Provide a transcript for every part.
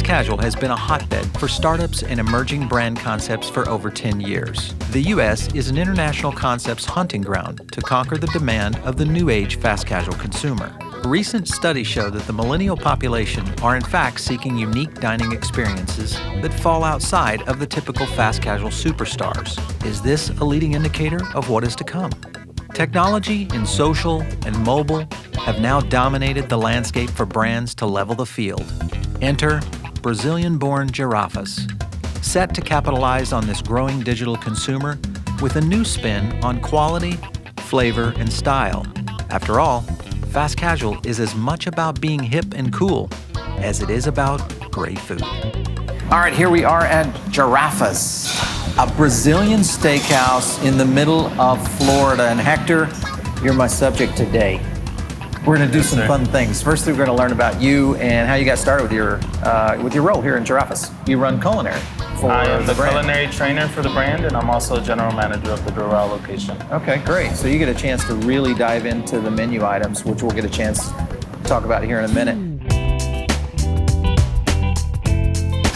casual has been a hotbed for startups and emerging brand concepts for over 10 years. The U.S. is an international concepts hunting ground to conquer the demand of the new age fast casual consumer. Recent studies show that the millennial population are in fact seeking unique dining experiences that fall outside of the typical fast casual superstars. Is this a leading indicator of what is to come? Technology in social and mobile have now dominated the landscape for brands to level the field. Enter Brazilian-born Giraffas, set to capitalize on this growing digital consumer with a new spin on quality, flavor, and style. After all, fast casual is as much about being hip and cool as it is about great food. All right, here we are at Giraffas, a Brazilian steakhouse in the middle of Florida. And Hector, you're my subject today. We're going to do some fun things. First, we're going to learn about you and how you got started with your role here in Giraffas. You run culinary for I am the brand. culinary trainer for the brand, and I'm also a general manager of the Doral location. Okay, great. So you get a chance to really dive into the menu items, which we'll get a chance to talk about here in a minute.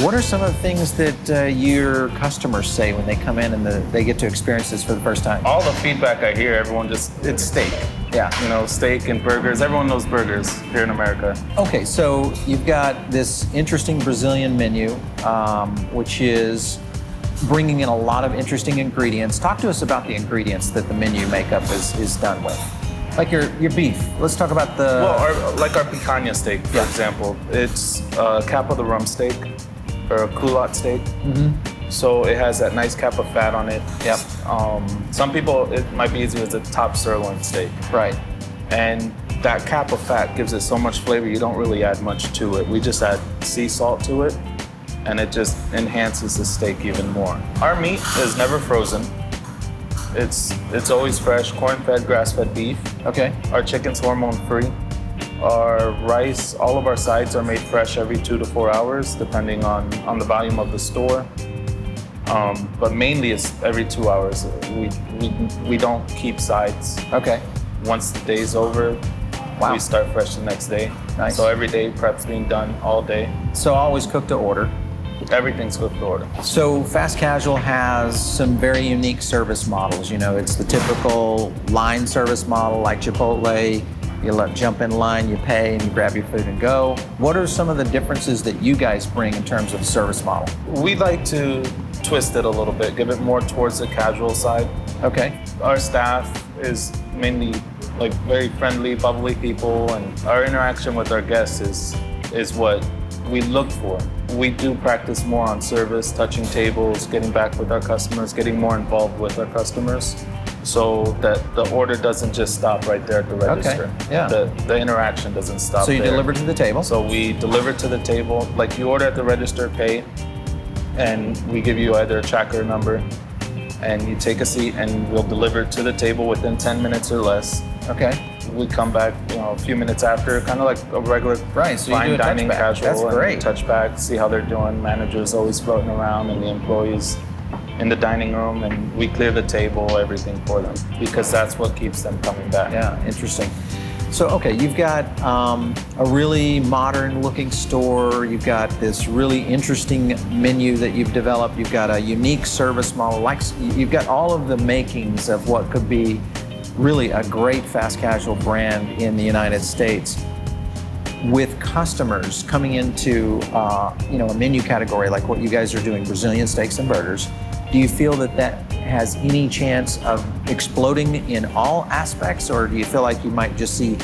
What are some of the things that your customers say when they come in and they get to experience this for the first time? All the feedback I hear, it's steak. Yeah. You know, steak and burgers. Everyone knows burgers here in America. Okay, so you've got this interesting Brazilian menu, which is bringing in a lot of interesting ingredients. Talk to us about the ingredients that the menu makeup is done with. Like your beef. Let's talk about the... Well, our picanha steak, for example. It's a cap of the rump steak, or a culotte steak. Mm-hmm. So it has that nice cap of fat on it. Yep. Some people, it might be easier as a top sirloin steak. Right. And that cap of fat gives it so much flavor, you don't really add much to it. We just add sea salt to it, and it just enhances the steak even more. Our meat is never frozen. It's always fresh, corn-fed, grass-fed beef. Okay. Our chicken's hormone-free. Our rice, all of our sides are made fresh every 2 to 4 hours, depending on the volume of the store. But mainly it's every 2 hours. We don't keep sides. Okay. Once the day's over, wow, we start fresh the next day. Nice. So every day prep's being done all day. So always cooked to order. Everything's cooked to order. So fast casual has some very unique service models. You know, it's the typical line service model like Chipotle. You jump in line, you pay, and you grab your food and go. What are some of the differences that you guys bring in terms of service model? We like to twist it a little bit, give it more towards the casual side. Okay. Our staff is mainly like very friendly, bubbly people, and our interaction with our guests is what we look for. We do practice more on service, touching tables, getting back with our customers, getting more involved with our customers, so that the order doesn't just stop right there at the register. Okay. Yeah. The interaction doesn't stop. So you there. deliver to the table? So we deliver to the table. Like you order at the register, pay, and we give you either a tracker number, and you take a seat, and we'll deliver to the table within 10 minutes or less. Okay. We come back, a few minutes after, kind of like a regular so you fine do a dining touchback. casual. That's great. And touch back, see how they're doing. Managers always floating around, and the employees in the dining room, and we clear the table, everything for them, because that's what keeps them coming back. Yeah, interesting. So, okay, you've got a really modern-looking store. You've got this really interesting menu that you've developed. You've got a unique service model. You've got all of the makings of what could be really a great fast casual brand in the United States. With customers coming into a menu category like what you guys are doing, Brazilian steaks and burgers, do you feel that has any chance of exploding in all aspects, or do you feel like you might just see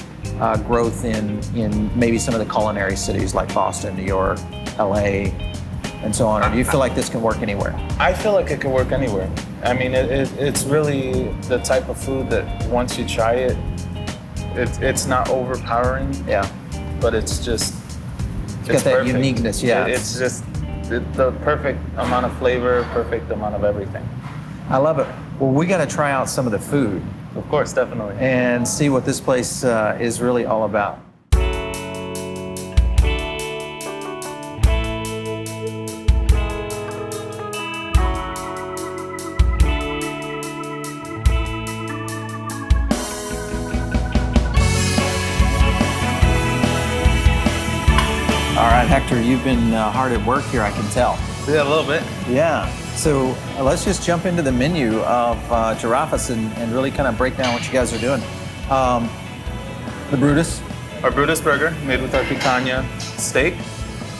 growth in maybe some of the culinary cities like Boston, New York, LA, and so on? Or do you feel like this can work anywhere? I feel like it can work anywhere. I mean, it's really the type of food that once you try it, it's not overpowering. Yeah. But it's got that perfect uniqueness, yeah. It's just the perfect amount of flavor, perfect amount of everything. I love it. Well, we got to try out some of the food. Of course, definitely. And see what this place is really all about. Hector, you've been hard at work here, I can tell. Yeah, a little bit. Yeah. So let's just jump into the menu of Giraffas and really kind of break down what you guys are doing. The Brutus. Our Brutus burger made with our picanha steak.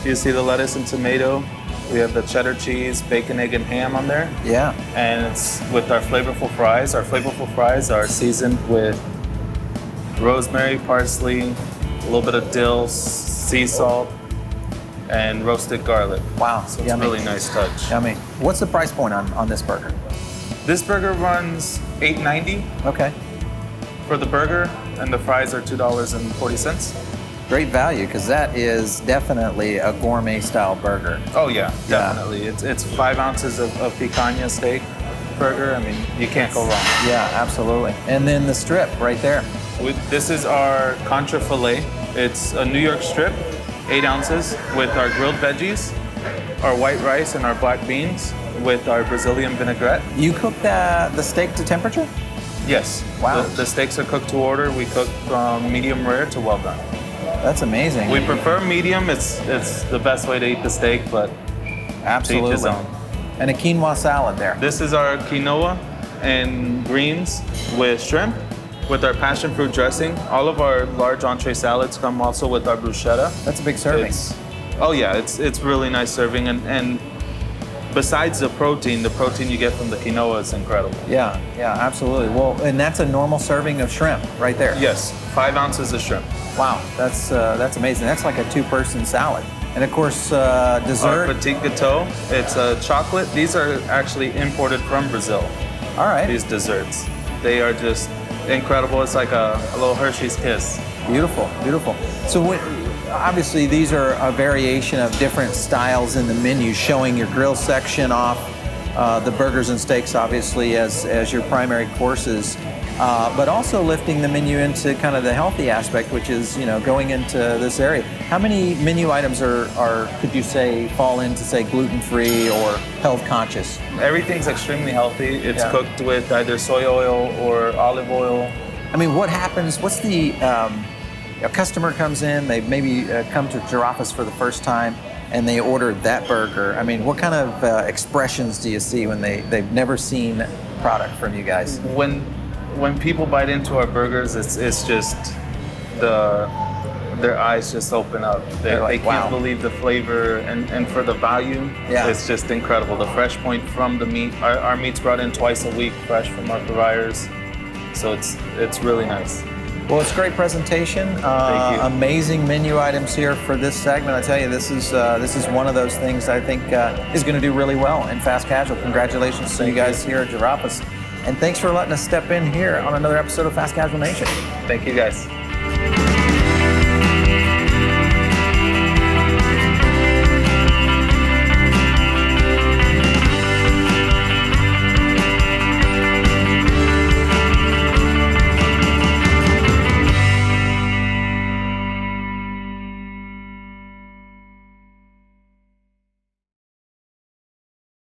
You see the lettuce and tomato. We have the cheddar cheese, bacon, egg, and ham on there. Yeah. And it's with our flavorful fries. Our flavorful fries are seasoned with rosemary, parsley, a little bit of dill, sea salt, and roasted garlic. Wow. So it's Yummy. a really nice touch. Yummy. What's the price point on this burger? This burger runs $8.90 Okay. for the burger, and the fries are $2.40. Great value, because that is definitely a gourmet style burger. Oh yeah, definitely. It's 5 ounces of picanha steak burger. I mean, you can't go wrong. Yeah, absolutely. And then the strip right there. This is our contra filet. It's a New York strip, 8 ounces, with our grilled veggies, our white rice, and our black beans with our Brazilian vinaigrette. You cook the steak to temperature? Yes. Wow. The steaks are cooked to order. We cook from medium rare to well done. That's amazing. We prefer medium. It's the best way to eat the steak, but Absolutely. to each his own. And a quinoa salad there. This is our quinoa and greens with shrimp, with our passion fruit dressing. All of our large entree salads come also with our bruschetta. That's a big serving. It's really nice serving, and besides the protein you get from the quinoa is incredible. Yeah, absolutely. Well, and that's a normal serving of shrimp right there. Yes, 5 ounces of shrimp. Wow, that's amazing. That's like a 2-person salad. And of course, dessert. Our petit gâteau, it's a chocolate. These are actually imported from Brazil. All right. These desserts, they are just incredible. It's like a little Hershey's Kiss. Beautiful, beautiful. So obviously these are a variation of different styles in the menu, showing your grill section off, the burgers and steaks obviously as your primary courses, but also lifting the menu into kind of the healthy aspect, which is, going into this area. How many menu items are could you say fall into, say, gluten-free or health conscious? Everything's extremely healthy. It's cooked with either soy oil or olive oil. I mean, what happens, what's the, a customer comes in, they maybe come to Giraffas for the first time, and they order that burger. I mean, what kind of expressions do you see when they've never seen product from you guys? When people bite into our burgers, it's just their eyes just open up. They can't wow. believe the flavor, and for the value, it's just incredible. The fresh point from the meat. Our meat's brought in twice a week, fresh from our providers, so it's really nice. Well, it's a great presentation. Thank you. Amazing menu items here for this segment. I tell you, this is one of those things I think is going to do really well in fast casual. Congratulations to you guys here at Giraffas. And thanks for letting us step in here on another episode of Fast Casual Nation. Thank you, guys.